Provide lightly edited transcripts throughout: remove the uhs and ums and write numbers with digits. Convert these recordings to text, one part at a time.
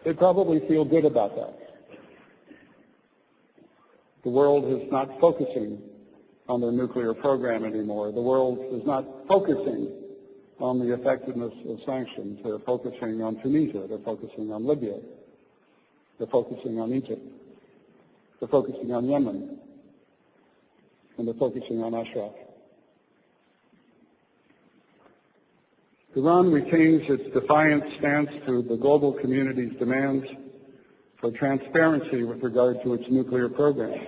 They probably feel good about that. The world is not focusing on their nuclear program anymore. The world is not focusing on the effectiveness of sanctions. They're focusing on Tunisia. They're focusing on Libya. They're focusing on Egypt. They're focusing on Yemen. And they're focusing on اشرف. Iran retains its defiant stance to the global community's demands for transparency with regard to its nuclear program.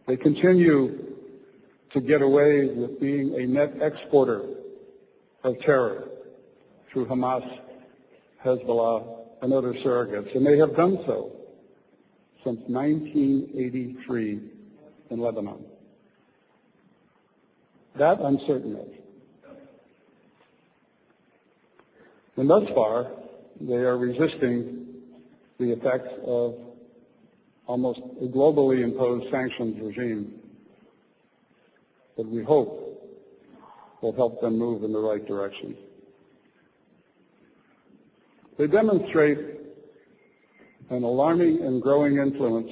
They continue to get away with being a net exporter of terror through Hamas, Hezbollah, and other surrogates, and they have done so since 1983 in Lebanon. That I'm certain of. And thus far, they are resisting the effects of almost a globally imposed sanctions regime that we hope will help them move in the right direction. They demonstrate an alarming and growing influence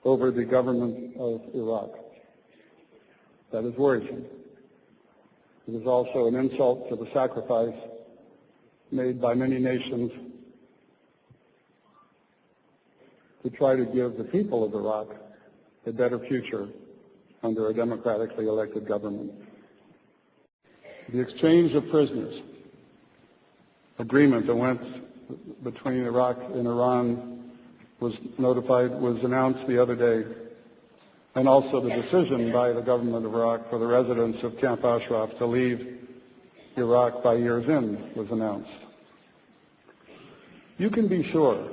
over the government of Iraq. That is worrisome. It is also an insult to the sacrifice made by many nations to try to give the people of Iraq a better future under a democratically elected government. The exchange of prisoners agreement that went between Iraq and Iran was announced the other day, and also the decision by the government of Iraq for the residents of Camp Ashraf to leave Iraq by year's end was announced. You can be sure,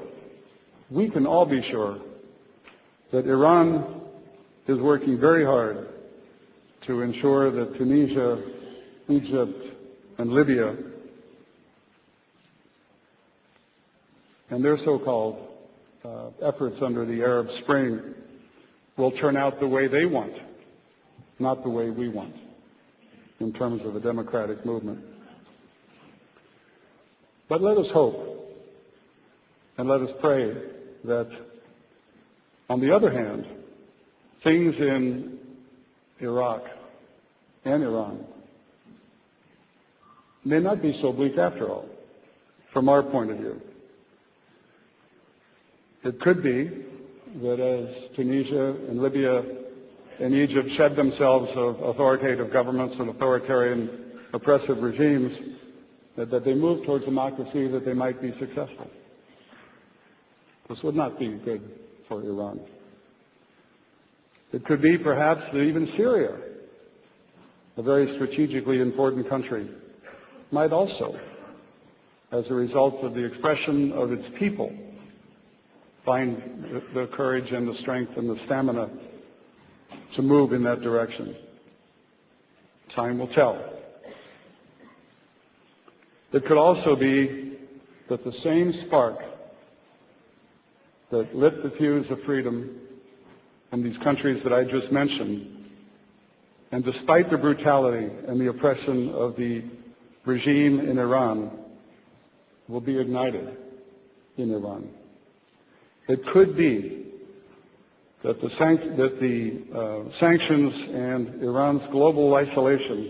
we can all be sure, that Iran is working very hard to ensure that Tunisia, Egypt, and Libya and their so-called efforts under the Arab Spring will turn out the way they want, not the way we want, in terms of a democratic movement. But let us hope and let us pray that, on the other hand, things in Iraq and Iran may not be so bleak after all, from our point of view. It could be that as Tunisia and Libya and Egypt shed themselves of authoritative governments and authoritarian oppressive regimes, that they move towards democracy, that they might be successful. This would not be good for Iran. It could be perhaps that even Syria, a very strategically important country, might also, as a result of the expression of its people, find the courage and the strength and the stamina to move in that direction. Time will tell. It could also be that the same spark that lit the fuse of freedom in these countries that I just mentioned, and despite the brutality and the oppression of the regime in Iran, will be ignited in Iran. It could be that the sanctions and Iran's global isolation